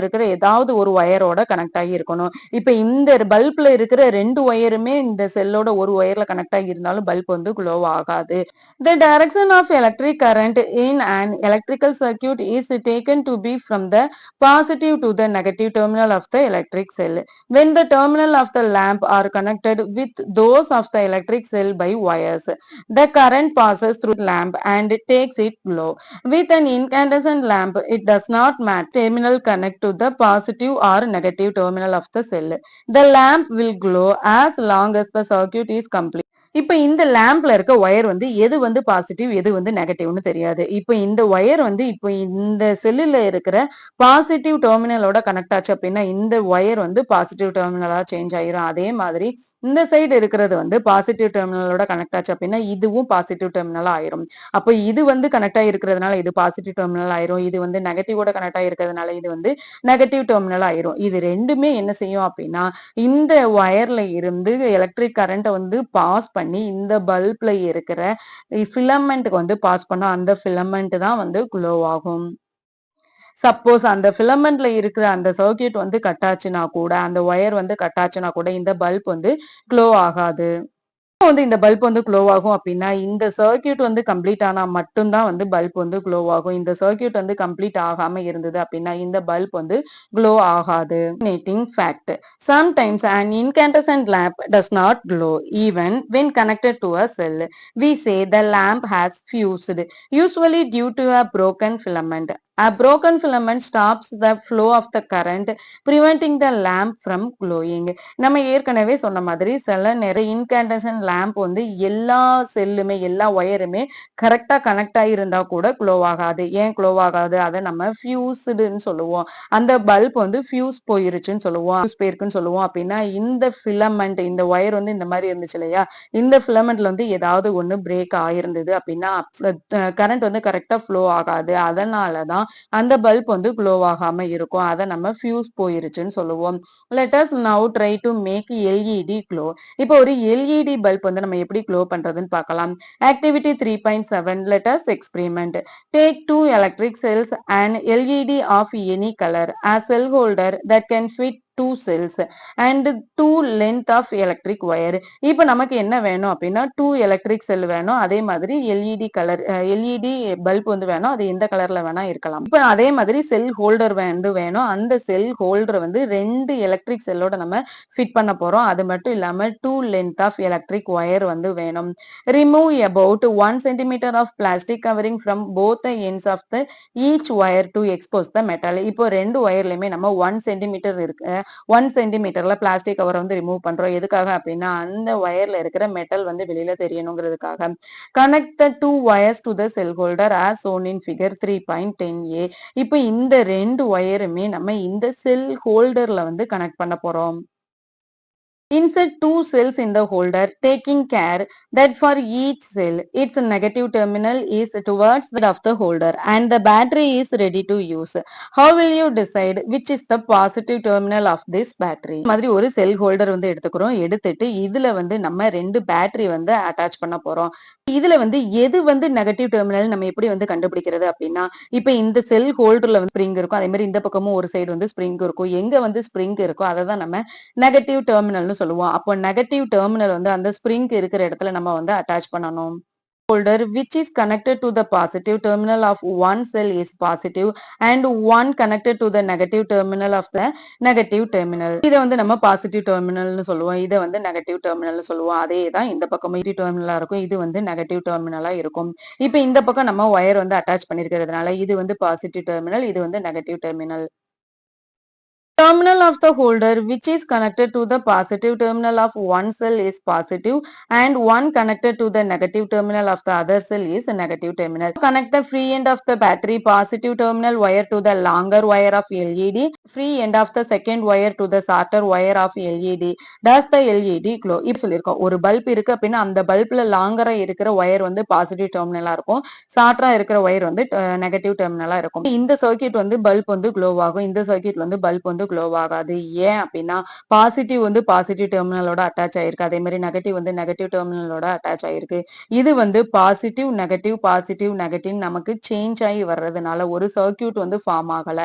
இருக்கிற ஏதாவது ஒரு ஒயரோட கனெக்ட் ஆகி இருக்கணும். இப்ப இந்த பல்ப்ல இருக்கிற ரெண்டு ஒயருமே இந்த செல்லோட ஒரு ஒயர்ல கனெக்ட் ஆகி இருந்தாலும் பல்ப் வந்து க்ளோ ஆகாது. The direction of electric current in an electrical circuit is taken to be from the positive to the negative terminal of the electric cell. When the terminal of the lamp are connected with those of the electric cell by wires, the current passes through the lamp and takes it glow. With an incandescent lamp, it does not matter terminal connect to the positive or negative terminal of the cell. The lamp will glow as long as the circuit is complete. இப்ப இந்த லேம்ப்ல இருக்க ஒயர் வந்து எது வந்து பாசிட்டிவ் எது வந்து நெகட்டிவ்னு தெரியாது. இப்ப இந்த ஒயர் வந்து இப்போ இந்த செல்லுல இருக்கிற பாசிட்டிவ் டெர்மினலோட கனெக்ட் ஆச்சு அப்படின்னா இந்த ஒயர் வந்து பாசிட்டிவ் டெர்மினலா சேஞ்ச் ஆயிரும். அதே மாதிரி இந்த சைடு இருக்கிறது வந்து பாசிட்டிவ் டெர்மினலோட கனெக்ட் ஆச்சு அப்படின்னா இதுவும் பாசிட்டிவ் டெர்மினலா ஆயிரும். அப்போ இது வந்து கனெக்ட் ஆகி இருக்கிறதுனால இது பாசிட்டிவ் டெர்மினல் ஆயிரும். இது வந்து நெகட்டிவோட கனெக்ட் ஆகி இருக்கிறதுனால இது வந்து நெகட்டிவ் டெர்மினல் ஆயிரும். இது ரெண்டுமே என்ன செய்யும் அப்படின்னா இந்த ஒயர்ல இருந்து எலக்ட்ரிக் கரண்ட வந்து பாஸ் பண்ணி இந்த பல்ப்ல இருக்கிற ஃபிலமெண்ட்க்கு வந்து பாஸ் பண்ணும். அந்த ஃபிலமெண்ட் தான் வந்து க்ளோ ஆகும். சப்போஸ் அந்த ஃபிலமெண்ட்ல இருக்கிற அந்த சர்க்யூட் வந்து கட் ஆச்சுன்னா கூட அந்த ஒயர் வந்து கட் ஆச்சுன்னா கூட இந்த பல்ப் வந்து க்ளோ ஆகாது. வந்து இந்த பல்ப் வந்து க்ளோ ஆகும் அப்படின்னா இந்த சர்க்யூட் வந்து கம்ப்ளீட் ஆனா மட்டும்தான் வந்து பல்ப் வந்து க்ளோ ஆகும். இந்த சர்க்யூட் வந்து கம்ப்ளீட் ஆகாம இருந்தது அப்படின்னா இந்த பல்ப் வந்து க்ளோ ஆகாது. Fact. Sometimes an incandescent lamp does not glow even when connected to a cell. We say the lamp has fused, usually due to a broken filament. A broken filament stops the flow of the current, preventing the lamp from glowing. நம்ம ஏற்கனவே சொன்ன மாதிரி சில நேரம் இன்கேண்டசன்ட் லேம்ப் வந்து எல்லா செல்லுமே எல்லா ஒயருமே கரெக்டா கனெக்ட் ஆகியிருந்தா கூட க்ளோ ஆகாது. ஏன் க்ளோ ஆகாது? அதை நம்ம ஃபியூஸ்டுன்னு சொல்லுவோம். அந்த பல்ப் வந்து ஃபியூஸ் போயிருச்சுன்னு சொல்லுவோம். ஃபியூஸ் போயிருக்குன்னு சொல்லுவோம். அப்படின்னா இந்த ஃபிலமெண்ட் இந்த ஒயர் வந்து இந்த மாதிரி இருந்துச்சு இல்லையா, இந்த ஃபிலமெண்ட்ல வந்து ஏதாவது ஒண்ணு பிரேக் ஆயிருந்தது அப்படின்னா கரண்ட் வந்து கரெக்டா ஃப்ளோ ஆகாது. அதனாலதான் அந்த பல்ப் வந்து க்ளோ ஆகாம இருக்கும். அதை நம்ம ஃபியூஸ் போயிருச்சுன்னு சொல்லுவோம். Let us now try to make LED glow. இப்போ ஒரு LED பல்ப் வந்து நம்ம எப்படி க்ளோ பண்றதுன்னு பார்க்கலாம். Activity 3.7. Let us experiment. Take two electric cells and LED of any color. A cell holder that can fit two cells and two length of electric wire. இப்போ நமக்கு என்ன வேணும் அப்படின்னா 2 எலக்ட்ரிக் செல் வேணும். அதே மாதிரி LED கலர் LED பல்ப் வந்து வேணும். அது எந்த கலர்ல வேணா இருக்கலாம். இப்போ அதே மாதிரி செல் ஹோல்டர் வந்து வேணும். அந்த செல் ஹோல்டர் வந்து 2 எலக்ட்ரிக் செல்லோட நம்ம ஃபிட் பண்ண போறோம். அது மட்டும் இல்லாம 2 லென்த் ஆஃப் எலக்ட்ரிக் ஒயர் வந்து வேணும். Remove about 1 centimeter of plastic covering from both the ends of the each wire to expose the metal. இப்போ ரெண்டு ஒயர்லயுமே நம்ம 1 சென்டிமீட்டர் இருக்கு 1 சென்டிமீட்டர்ல பிளாஸ்டிக் கவர் வந்து ரிமூவ் பண்றோம். எதுக்காக அப்படின்னா அந்த ஒயர்ல இருக்கிற மெட்டல் வந்து வெளியில தெரியணுங்கிறதுக்காக. Connect the two wires to the cell holder as shown in figure 3.10a. இப்போ இந்த ரெண்டு ஒயருமே நம்ம இந்த செல் ஹோல்டர்ல வந்து கனெக்ட் பண்ண போறோம். Insert two cells in the holder, taking care that for each cell, its negative terminal is towards the of the holder and the battery is ready to use. How will you decide which is the positive terminal of this battery? மாதிரி ஒரு செல் ஹோல்டர் வந்து எடுத்துக்கிறோம். எடுத்துட்டு இதுல வந்து நம்ம ரெண்டு பேட்டரி வந்து அட்டாச் பண்ண போறோம். இதுல வந்து எது வந்து நெகட்டிவ் டெர்மினல் நம்ம எப்படி வந்து கண்டுபிடிக்கிறது அப்படின்னா, இப்ப இந்த செல் ஹோல்டர்ல வந்து ஸ்ப்ரிங் இருக்கும். அதே மாதிரி இந்த பக்கமும் ஒரு சைடு வந்து ஸ்ப்ரிங் இருக்கும். எங்க வந்து ஸ்ப்ரிங் இருக்கோ அதை தான் நம்ம நெகட்டிவ் டெர்மினல்னு சொல்லுவோம். அப்போ நெகட்டிவ் டெர்மினல் வந்து அந்த ஸ்ப்ரிங் இருக்கிற இடத்துல நம்ம வந்து அட்டாச் பண்ணணும். Holder which is connected to the positive terminal of one cell is positive and one connected to the negative terminal of the negative terminal. இதை வந்து நம்ம பாசிட்டிவ் டெர்மினல்னு சொல்லுவோம். இதை வந்து நெகட்டிவ் டெர்மினல்னு சொல்லுவோம். அதே தான் இந்த பக்கம் டெர்மினலா இருக்கும். இது வந்து நெகட்டிவ் டெர்மினலா இருக்கும். இப்போ இந்த பக்கம் நம்ம ஒயர் வந்து அட்டாச் பண்ணிருக்கிறதுனால இது வந்து பாசிட்டிவ் டெர்மினல், இது வந்து negative terminal. Terminal of the holder which is connected to the positive terminal of one cell is positive and one connected to the negative terminal of the other cell is a negative terminal. Connect the free end of the battery positive terminal wire to the longer wire of LED, free end of the second wire to the shorter wire of LED. Does the LED glow? இப்ப சொல்லிருக்கோம் ஒரு பல்ப் இருக்கு அப்படின்னா அந்த பல்ப்ல லாங்கரா இருக்கிற வயர் வந்து பாசிட்டிவ் டெர்மினலா இருக்கும், ஷார்ட்டா இருக்கிற வயர் வந்து நெகட்டிவ் டெர்மினலா இருக்கும். இந்த சர்க்யூட் வந்து பல்ப் வந்து க்ளோ ஆகும், இந்த சர்க்யூட் வந்து பல்ப் வந்து க்ளோ ஆகாது. ஏன் அப்படின்னா பாசிட்டிவ் வந்து பாசிட்டிவ் டெர்மினலோட அட்டாச் ஆயிருக்கு, அதே மாதிரி நெகட்டிவ் வந்து நெகட்டிவ் டெர்மினலோட அட்டாச் ஆயிருக்கு. இது வந்து பாசிட்டிவ் நெகட்டிவ் நமக்கு சேஞ்ச் ஆகி வர்றதுனால ஒரு சர்க்யூட் வந்து ஃபார்ம் ஆகல,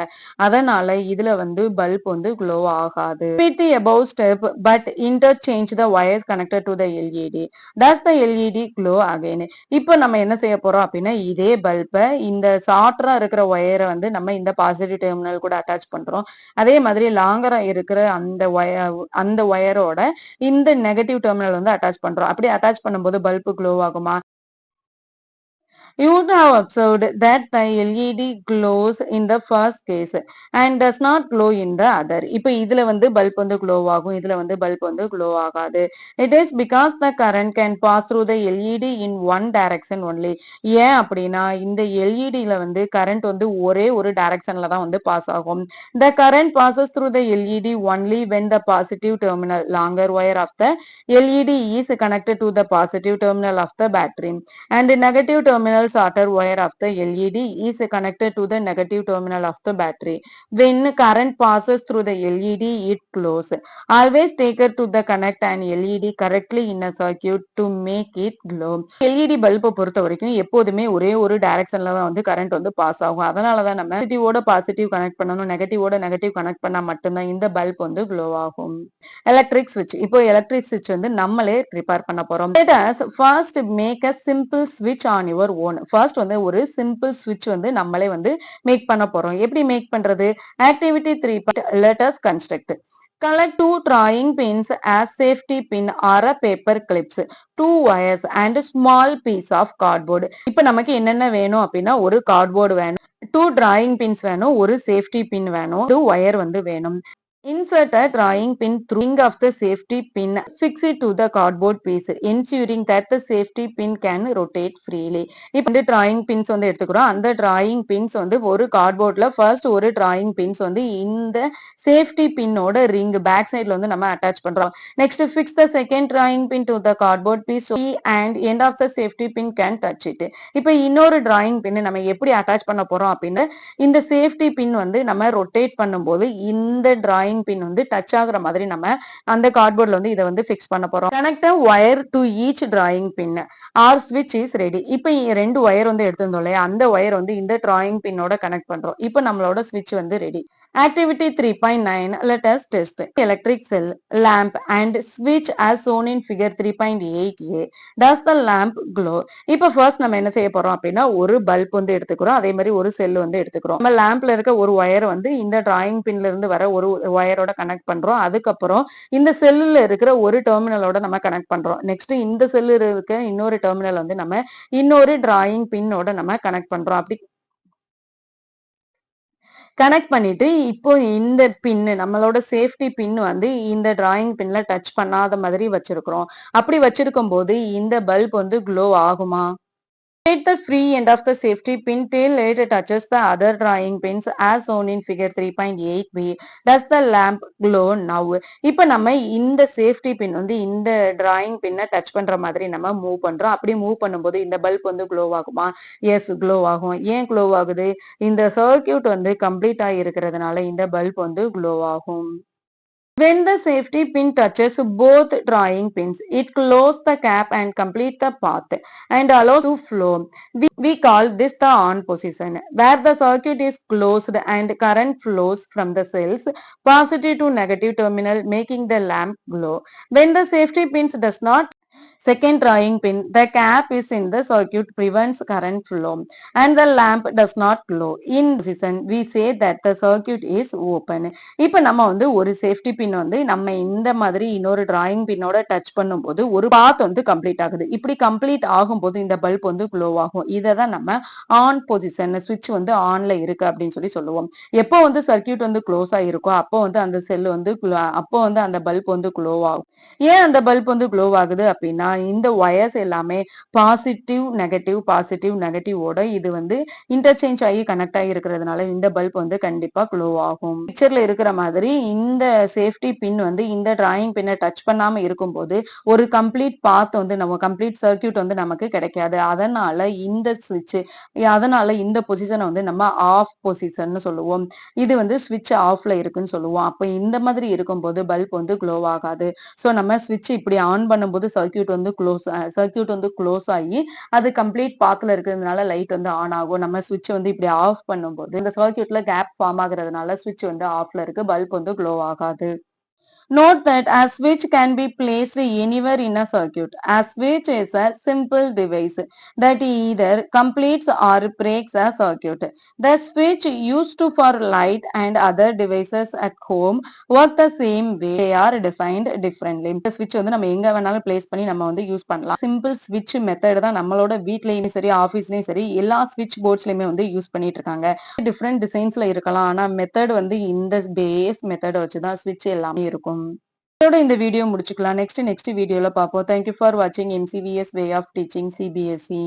அதனால இதுல வந்து பல்ப் வந்து க்ளோ ஆகாது. Repeat the above step but interchange the wires connected to the LED. Does the LED glow again? இப்போ நம்ம என்ன செய்ய போறோம் அப்படின்னா இதே பல்பை இந்த ஷார்ட்டரா இருக்கிற ஒயரை வந்து நம்ம இந்த பாசிட்டிவ் டெர்மினல் கூட அட்டாச் பண்றோம், அதே மாதிரி லாங்கரா இருக்கிற அந்த ஒயரோட இந்த நெகட்டிவ் டெர்மினல் வந்து அட்டாச் பண்றோம். அப்படி அட்டாச் பண்ணும்போது பல்பு க்ளோ ஆகுமா? You would have observed that the LED glows in the first case and does not glow in the other. இப்போ இதுல வந்து பல்ப் வந்து glow ஆகும், இதுல வந்து பல்ப் வந்து glow ஆகாது. It is because the current can pass through the LED in one direction only. ஏன் அப்படின்னா இந்த எல்இடியில வந்து கரண்ட் வந்து ஒரே ஒரு டைரக்ஷன்ல தான் வந்து பாஸ் ஆகும். The current passes through the LED only when the positive terminal longer wire of the LED is connected to the positive terminal of the battery and the negative terminal shorter wire of the LED is connected to the negative terminal of the battery. When current passes through the LED, it glows. Always take care to the connect an LED correctly in a circuit to make it glow. LED பல்பை பொறுத்த வரைக்கும் எப்போதுமே ஒரே ஒரு டைரக்ஷன்ல தான் வந்து கரண்ட் வந்து பாஸ் ஆகும், அதனாலதான் நம்ம பாசிட்டிவோட பாசிட்டிவ் கனெக்ட் பண்ணணும், நெகட்டிவோட நெகட்டிவ் கனெக்ட் பண்ணா மட்டும்தான் இந்த பல்ப் வந்து க்ளோ ஆகும். எலக்ட்ரிக் ஸ்விட்ச். இப்போ எலக்ட்ரிக் ஸ்விட்ச் வந்து நம்மளே ப்ரிப்பேர் பண்ண போறோம். Let us first make a simple switch on your own. First வந்து ஒரு simple switch வந்து நம்மளே வந்து மேக் பண்ண போறோம். எப்படி மேக் பண்றது? Activity 3. Let us construct. Collect two drawing pins as safety pin or a paper clips, two wires and a small piece of cardboard. இப்போ நமக்கு என்னென்ன வேணும் அப்படின்னா ஒரு கார்ட்போர்டு வேணும், டூ டிராயிங் பின்ஸ் வேணும், ஒரு சேஃப்டி பின் வேணும், டூ வயர் வந்து வேணும். Insert a drawing pin through the ring of the safety pin. Fix it to the cardboard piece, ensuring that the safety pin can rotate freely. இப்போ வந்து drawing pins வந்து எடுத்துக்கிறோம். அந்த drawing pins வந்து ஒரு கார்ட்போர்ட்ல ஃபர்ஸ்ட் ஒரு drawing pins வந்து இந்த சேஃப்டி பின்னோட ரிங் பேக் சைட்ல வந்து நம்ம அட்டாச் பண்றோம். Next fix the second drawing pin to the cardboard piece so and end of the safety pin can touch it. இப்போ இன்னொரு drawing pin நம்ம எப்படி அட்டாச் பண்ண போறோம் அப்படின்னு இந்த சேஃப்டி பின் வந்து நம்ம ரொட்டேட் பண்ணும்போது இந்த drawing பின் வந்து டச் ஆகுற மாதிரி நம்ம அந்த கார்ட்போர்ட்ல வந்து இதை வந்து ஃபிக்ஸ் பண்ண போறோம். Connect wire to each drawing pin or ஸ்விட்ச் இஸ் ரெடி. இப்போ ரெண்டு வயர் வந்து எடுத்திருந்தோம் இல்லையா, அந்த வயர் வந்து இந்த டிராயிங் பின்னோட கனெக்ட் பண்றோம். இப்போ நம்மளோட ஸ்விட்ச் வந்து ready. Activity 3.9. Let us test electric cell, lamp and switch as shown in figure 3.8a. Does the lamp glow? இப்போ ஃபர்ஸ்ட் நம்ம என்ன செய்ய போறோம் அப்படின்னா ஒரு பல்ப் வந்து எடுத்துக்கிறோம், அதே மாதிரி ஒரு செல் வந்து எடுத்துக்கிறோம். நம்ம லேம்ப்ல இருக்க ஒரு வயர் வந்து இந்த டிராயிங் பின்ல இருந்து வர ஒரு வயரோட கனெக்ட் பண்றோம், அதுக்கப்புறம் இந்த செல்லுல இருக்கிற ஒரு டெர்மினலோட நம்ம கனெக்ட் பண்றோம். நெக்ஸ்ட் இந்த செல்லு இருக்க இன்னொரு டெர்மினல் வந்து நம்ம இன்னொரு டிராயிங் பின்னோட நம்ம கனெக்ட் பண்றோம். அப்படி கனெக்ட் பண்ணிட்டு இப்போ இந்த பின்னு நம்மளோட சேஃப்டி பின் வந்து இந்த டிராயிங் பின்ல டச் பண்ணாத மாதிரி வச்சிருக்கிறோம். அப்படி வச்சிருக்கும் போது இந்த பல்ப் வந்து க்ளோ ஆகுமா? Rotate the free end of the safety pin till it touches the other drawing pins as shown in figure 3.8b. Does the lamp glow now? இப்போ நம்ம இந்த சேஃப்டி பின் வந்து இந்த டிராயிங் பின்னை டச் பண்ற மாதிரி நம்ம மூவ் பண்றோம். அப்படி மூவ் பண்ணும்போது இந்த பல்ப் வந்து க்ளோ ஆகுமா? எஸ், க்ளோ ஆகும். ஏன் க்ளோ ஆகுது? இந்த சர்க்யூட் வந்து கம்ப்ளீட் ஆகி இருக்கிறதுனால இந்த பல்ப் வந்து க்ளோ ஆகும். When the safety pin touches both drawing pins, it closes the cap and completes the path and allows to flow. We call this the on position, where the circuit is closed and current flows from the cells positive to negative terminal, making the lamp glow. When the safety pins does not Second drawing pin, the cap is in the circuit prevents current flow and the lamp does not glow. In position, we say that the circuit is open. இப்ப நம்ம வந்து ஒரு சேஃப்டி பின் வந்து நம்ம இந்த மாதிரி இன்னொரு டிராயிங் பின்னோட டச் பண்ணும்போது ஒரு பாத் வந்து கம்ப்ளீட் ஆகுது. இப்படி கம்ப்ளீட் ஆகும்போது இந்த பல்ப் வந்து க்ளோ ஆகும். இதை தான் நம்ம ஆன் பொசிஷன் சுவிட்ச் வந்து ஆன்ல இருக்கு அப்படின்னு சொல்லி சொல்லுவோம். எப்போ வந்து சர்க்கியூட் வந்து க்ளோஸ் ஆகிருக்கோ அப்போ வந்து அந்த செல் வந்து அப்போ வந்து அந்த பல்ப் வந்து க்ளோ ஆகும். ஏன் அந்த பல்ப் வந்து க்ளோ ஆகுது அப்படின்னா இந்த ஒயர்ஸ் எல்லாமே பாசிட்டிவ் நெகட்டிவோட இது வந்து இன்டர்சேஞ்ச் ஆகி கனெக்ட் ஆகி இருக்கிறதுனால இந்த பல்ப் வந்து கண்டிப்பா க்ளோ ஆகும். பிக்சர்ல இருக்கிற மாதிரி இந்த சேஃப்டி பின் வந்து இந்த டிராயிங் பின்னை டச் பண்ணாம இருக்கும்போது ஒரு கம்ப்ளீட் பாத் வந்து நம்ம கம்ப்ளீட் சர்க்கியூட் வந்து நமக்கு கிடைக்காது. அதனால இந்த பொசிஷனை வந்து நம்ம ஆஃப் பொசிஷன் சொல்லுவோம். இது வந்து ஸ்விட்ச் ஆஃப்ல இருக்குன்னு சொல்லுவோம். அப்ப இந்த மாதிரி இருக்கும்போது பல்ப் வந்து க்ளோ ஆகாது. ஸோ நம்ம ஸ்விட்ச் இப்படி ஆன் பண்ணும்போது சர்க்கியூட் வந்து க்ளோஸ் ஆகி அது கம்ப்ளீட் பாத்துல இருக்கிறதுனால லைட் வந்து ஆன் ஆகும். நம்ம ஸ்விட்ச் வந்து இப்படி ஆஃப் பண்ணும்போது இந்த சர்க்கியூட்ல கேப் ஃபார்ம் ஆகுறதுனால ஸ்விட்ச் வந்து ஆஃப்ல இருக்கு, பல்ப் வந்து க்ளோ ஆகாது. Note that a switch can be placed anywhere in a circuit. A switch is a simple device that either completes or breaks a circuit. The switch used for light and other devices at home work the same way. They are designed differently. இந்த switch வந்து நம்ம எங்க வேணாலும் place பண்ணி நம்ம வந்து யூஸ் பண்ணலாம். சிம்பிள் switch மெத்தட் தான் நம்மளோட வீட்லயும் சரி ஆபீஸ்லயும் சரி எல்லா ஸ்விட்ச் போர்ட்ஸ்லயுமே வந்து யூஸ் பண்ணிட்டு இருக்காங்க. டிஃப்ரெண்ட் டிசைன்ஸ்ல இருக்கலாம். ஆனா மெத்தட் வந்து இந்த பேஸ் மெத்தட் வச்சுதான் ஸ்விட்ச் எல்லாமே இருக்கும். இதோட இந்த வீடியோ முடிச்சுக்கலாம். நெக்ஸ்ட் வீடியோல பார்ப்போம். தேங்க்யூ ஃபார் வாட்சிங் எம்சிவிஎஸ் வே ஆஃப் டீச்சிங் சிபிஎஸ்இ.